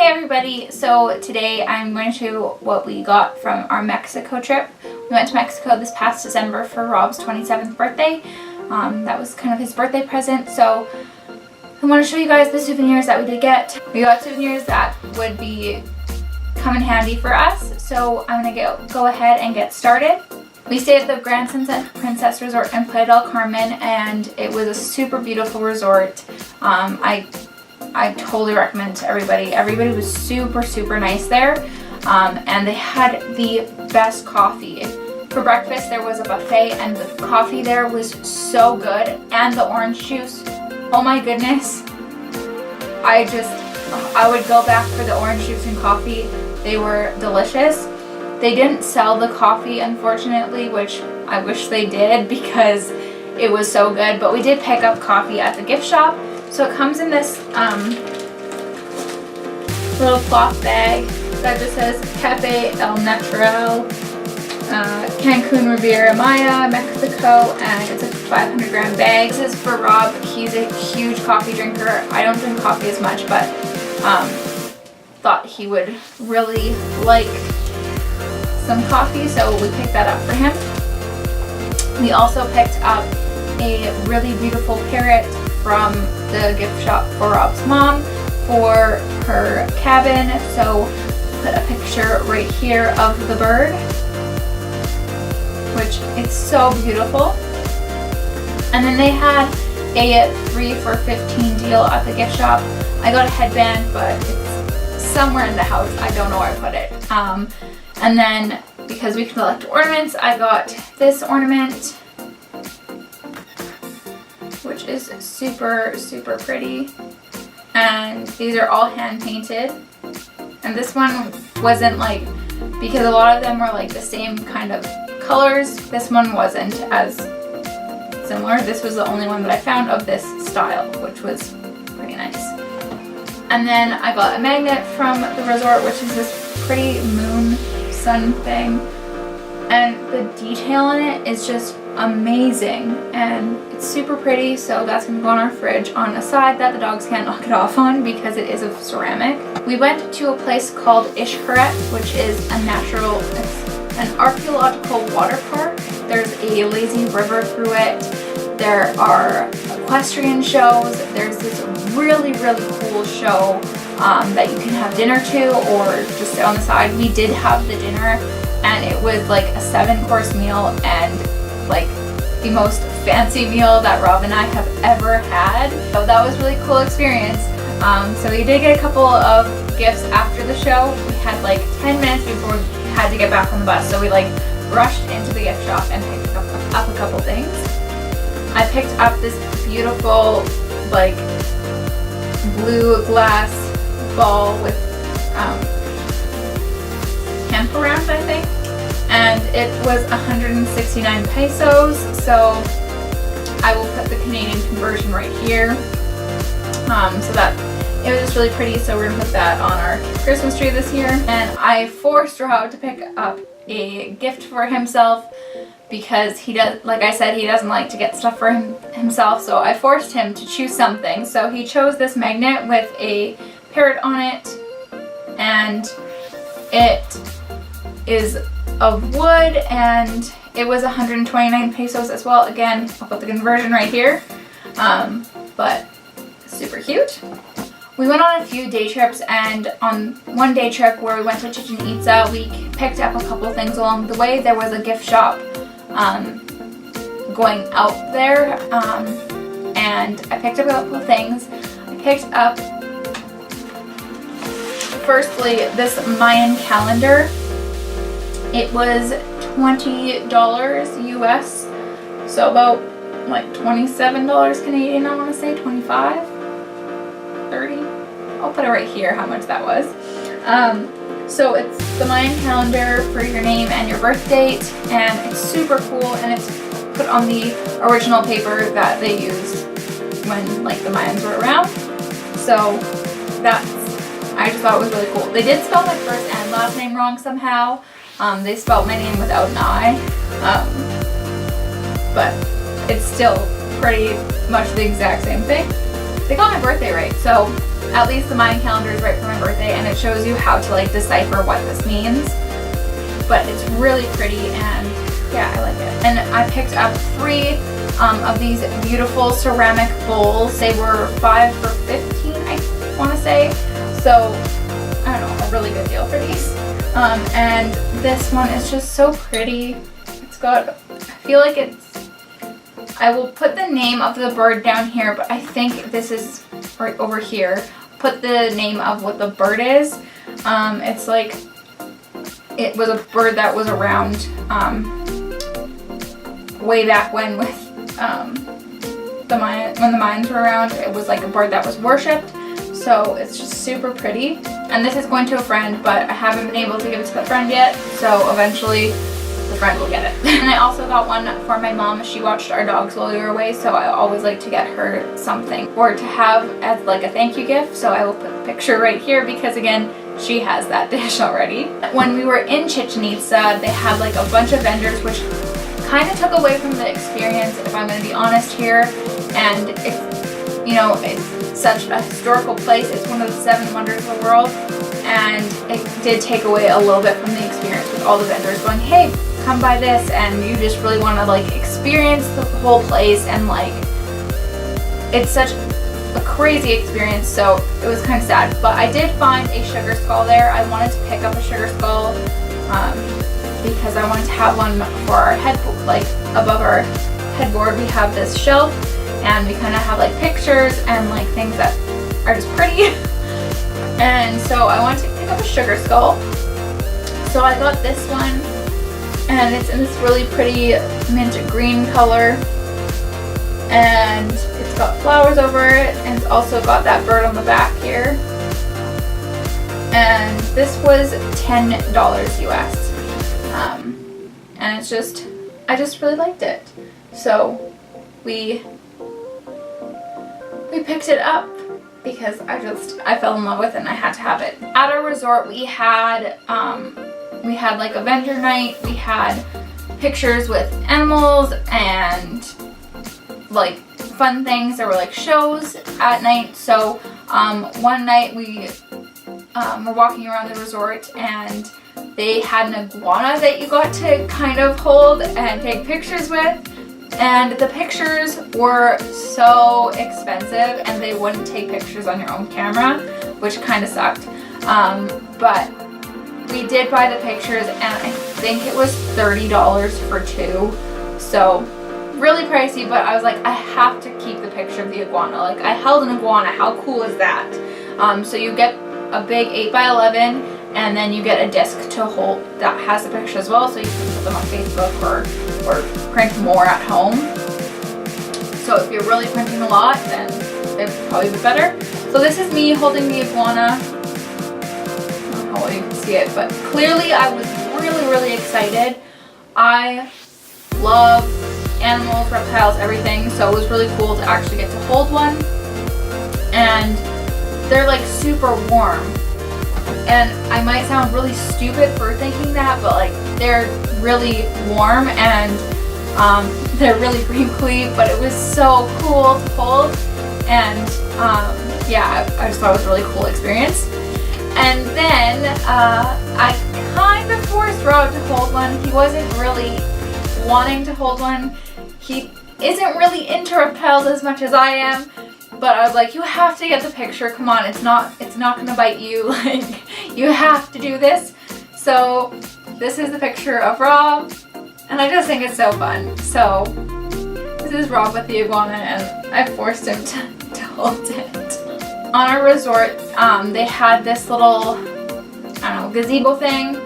Hey everybody, so today I'm going to show you what we got from our Mexico trip. We went to Mexico this past December for Rob's 27th birthday. That was kind of his birthday present, so I want to show you guys the souvenirs that we did get. We got souvenirs that would come in handy for us, so I'm going to go ahead and get started. We stayed at the Grand Sunset Princess Resort in Playa del Carmen, and it was a super beautiful resort. I totally recommend it to everybody. Everybody was super nice there, and they had the best coffee. For breakfast there was a buffet, and the coffee there was so good, and the orange juice, oh my goodness. I would go back for the orange juice and coffee. They were delicious. They didn't sell the coffee, unfortunately, which I wish they did because it was so good, but we did pick up coffee at the gift shop. So it comes in this little cloth bag that just says Cafe El Natural, Cancun Riviera Maya, Mexico, and it's a 500 gram bag. This is for Rob. He's a huge coffee drinker. I don't drink coffee as much, but thought he would really like some coffee, so we picked that up for him. We also picked up a really beautiful parrot from the gift shop for Rob's mom for her cabin, so put a picture right here of the bird, which is so beautiful. And then they had a 3 for $15 deal at the gift shop. I got a headband, but it's somewhere in the house. I don't know where I put it. And then because we collect ornaments, I got this ornament, which is super pretty, and these are all hand painted. And this one wasn't like, because a lot of them were like the same kind of colors, this one wasn't as similar. This was the only one that I found of this style, which was pretty nice. And then I got a magnet from the resort, which is this pretty moon sun thing, and the detail on it is just amazing, and it's super pretty, so that's going to go on our fridge on a side that the dogs can't knock it off on because it is of ceramic. We went to a place called Xcaret, which is it's an archaeological water park. There's a lazy river through it. There are equestrian shows. There's this really cool show that you can have dinner to or just sit on the side. We did have the dinner, and it was like a 7-course meal and like the most fancy meal that Rob and I have ever had. So that was a really cool experience. So we did get a couple of gifts after the show. We had like 10 minutes before we had to get back on the bus, so we like rushed into the gift shop and picked up a couple things. I picked up this beautiful like blue glass ball with hemp around, I think, and it was 169 pesos, so I will put the Canadian conversion right here. So that it was just really pretty, so we're gonna put that on our Christmas tree this year. And I forced Rob to pick up a gift for himself because he does, like I said, he doesn't like to get stuff for himself, so I forced him to choose something. So he chose this magnet with a parrot on it, and it is of wood, and it was 129 pesos as well. Again, I'll put the conversion right here, but super cute. We went on a few day trips, and on one day trip where we went to Chichen Itza, we picked up a couple things along the way. There was a gift shop going out there, and I picked up a couple of things. I picked up, firstly, this Mayan calendar. It was $20 US, so about like $27 Canadian, I want to say, 25, 30. I'll put it right here how much that was. So it's the Mayan calendar for your name and your birth date, and it's super cool, and it's put on the original paper that they used when like the Mayans were around. So I just thought it was really cool. They did spell my first and last name wrong somehow. They spelled my name without an I, but it's still pretty much the exact same thing. They got my birthday right, so at least the Mayan calendar is right for my birthday, and it shows you how to like decipher what this means. But it's really pretty, and yeah, I like it. And I picked up 3 of these beautiful ceramic bowls. They were 5 for $15, I want to say. So I don't know, a really good deal for these. And this one is just so pretty. It's got, I feel like it's, I will put the name of the bird down here, but I think this is right over here. Put the name of what the bird is. It's like, it was a bird that was around way back when with when the Mayans were around. It was like a bird that was worshipped. So it's just super pretty. And this is going to a friend, but I haven't been able to give it to the friend yet. So eventually the friend will get it. And I also got one for my mom. She watched our dogs while we were away, so I always like to get her something or to have as like a thank you gift. So I will put a picture right here because again, she has that dish already. When we were in Chichen Itza, they had like a bunch of vendors, which kind of took away from the experience, if I'm going to be honest here. And it's, you know, it's such a historical place. It's one of the 7 wonders of the world, and it did take away a little bit from the experience with all the vendors going, hey, come buy this, and you just really want to like experience the whole place, and like it's such a crazy experience. So it was kind of sad, but I did find a sugar skull there. I wanted to pick up a sugar skull because I wanted to have one for our head, like above our headboard. We have this shelf, and we kind of have like pictures and like things that are just pretty. And so I wanted to pick up a sugar skull. So I got this one, and it's in this really pretty mint green color, and it's got flowers over it, and it's also got that bird on the back here. And this was $10 US. And it's just, I just really liked it. So we picked it up because I fell in love with it and I had to have it. At our resort we had like a vendor night. We had pictures with animals and like fun things. There were like shows at night. So one night we were walking around the resort, and they had an iguana that you got to kind of hold and take pictures with. And the pictures were so expensive, and they wouldn't take pictures on your own camera, which kind of sucked. But we did buy the pictures, and I think it was $30 for 2. So really pricey, but I was like, I have to keep the picture of the iguana. Like, I held an iguana. How cool is that? So you get a big 8x11, and then you get a disc to hold that has the picture as well, so you can put them on Facebook or print more at home. So if you're really printing a lot, then it'd probably be better. So this is me holding the iguana. I don't know how well you can see it, but clearly I was really excited. I love animals, reptiles, everything, so it was really cool to actually get to hold one. And they're like super warm. And I might sound really stupid for thinking that, but like they're really warm, and they're really wrinkly, but it was so cool to hold. And yeah, I just thought it was a really cool experience. And then I kind of forced Rob to hold one. He wasn't really wanting to hold one. He isn't really into reptiles as much as I am. But I was like, you have to get the picture. Come on, it's not gonna bite you. Like, you have to do this. So this is the picture of Rob, and I just think it's so fun. So this is Rob with the iguana, and I forced him to hold it. On our resort, they had this little, I don't know, gazebo thing.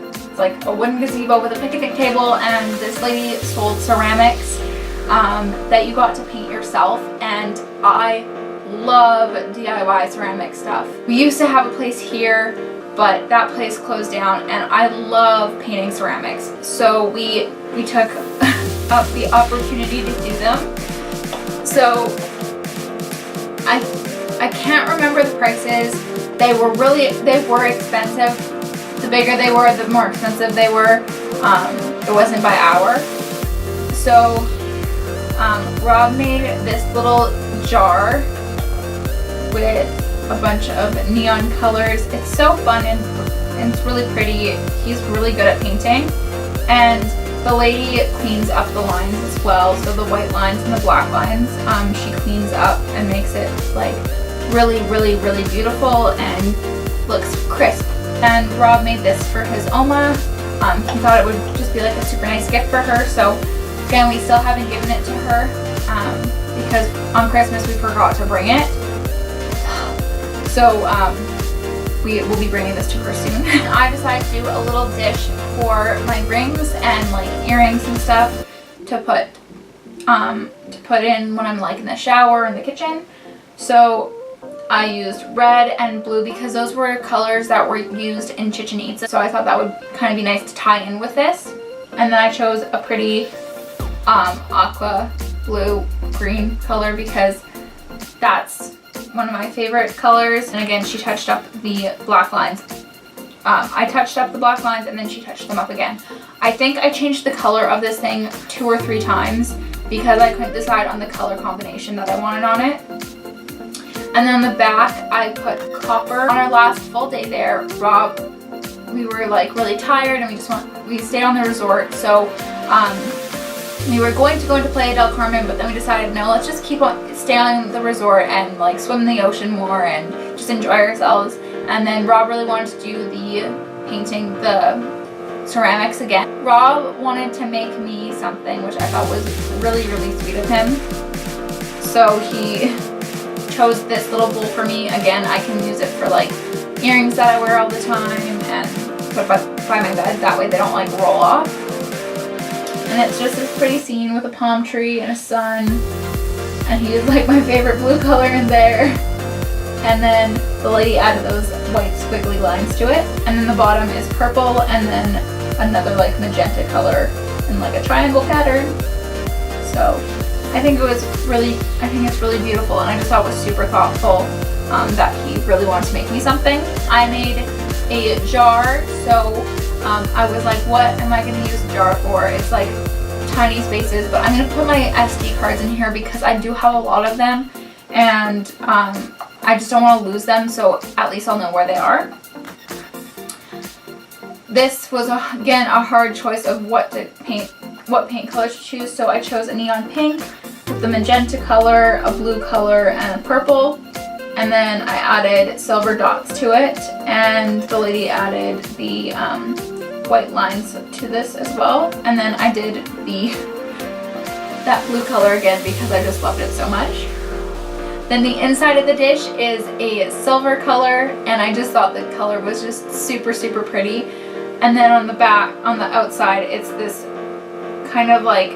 It's like a wooden gazebo with a picnic table, and this lady sold ceramics that you got to paint yourself, and I love DIY ceramic stuff. We used to have a place here, but that place closed down, and I love painting ceramics. So we took up the opportunity to do them. So I can't remember the prices. They were expensive. The bigger they were, the more expensive they were. It wasn't by hour. So Rob made this little jar with a bunch of neon colors. It's so fun and it's really pretty. He's really good at painting, and the lady cleans up the lines as well. So the white lines and the black lines, she cleans up and makes it like really, really, really beautiful and looks crisp. And Rob made this for his Oma. He thought it would just be like a super nice gift for her. So again, we still haven't given it to her because on Christmas we forgot to bring it. So we will be bringing this to her soon. I decided to do a little dish for my rings and like earrings and stuff to put in when I'm like in the shower in the kitchen. So I used red and blue because those were colors that were used in Chichen Itza. So I thought that would kind of be nice to tie in with this. And then I chose a pretty aqua blue green color because that's one of my favorite colors. And again, she touched up the black lines. I touched up the black lines and then she touched them up again. I think I changed the color of this thing 2 or 3 times because I couldn't decide on the color combination that I wanted on it. And then on the back, I put copper. On our last full day there, Rob, we were like really tired and we stayed on the resort. So we were going to go into Playa del Carmen, but then we decided, no, let's just stay on the resort and like swim in the ocean more and just enjoy ourselves. And then Rob really wanted to do the painting the ceramics again. Rob wanted to make me something, which I thought was really, really sweet of him. So he chose this little bowl for me. Again, I can use it for like earrings that I wear all the time and put by my bed. That way they don't like roll off. And it's just this pretty scene with a palm tree and a sun. And he is like my favorite blue color in there. And then the lady added those white squiggly lines to it. And then the bottom is purple and then another like magenta color in like a triangle pattern. So I think it's really beautiful, and I just thought it was super thoughtful that he really wanted to make me something. I made a jar, so I was like, what am I going to use a jar for? It's like tiny spaces, but I'm going to put my SD cards in here because I do have a lot of them, and I just don't want to lose them, so at least I'll know where they are. This was again a hard choice of what paint colors to choose, so I chose a neon pink with the magenta color, a blue color, and a purple. And then I added silver dots to it, and the lady added the white lines to this as well. And then I did that blue color again because I just loved it so much. Then the inside of the dish is a silver color, and I just thought the color was just super, super pretty. And then on the back, on the outside, it's this kind of like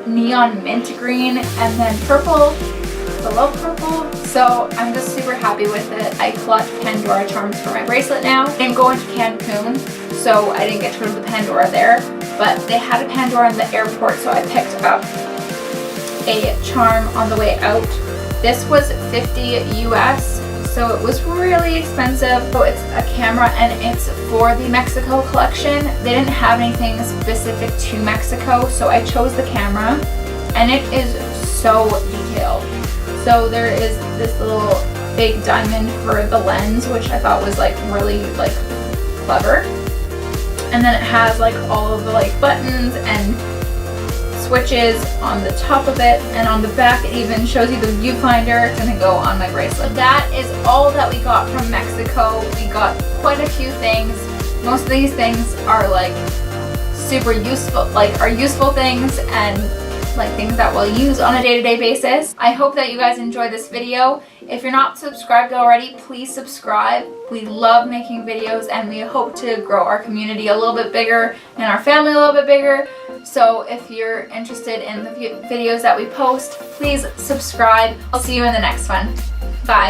neon mint green and then purple. I love purple. So I'm just super happy with it. I collect Pandora charms for my bracelet now. I'm going to Cancun, so I didn't get to go to the Pandora there, but they had a Pandora in the airport, so I picked up a charm on the way out. This was $50 US, so it was really expensive. So it's a camera and it's for the Mexico collection. They didn't have anything specific to Mexico, so I chose the camera, and it is so detailed. So there is this little big diamond for the lens, which I thought was like really like clever. And then it has like all of the like buttons and switches on the top of it, and on the back it even shows you the viewfinder. It's gonna go on my bracelet. That is all that we got from Mexico. We got quite a few things. Most of these things are like super useful, like are useful things and like things that we'll use on a day-to-day basis. I hope that you guys enjoyed this video. If you're not subscribed already, please subscribe. We love making videos and we hope to grow our community a little bit bigger and our family a little bit bigger. So if you're interested in the videos that we post, please subscribe. I'll see you in the next one. Bye.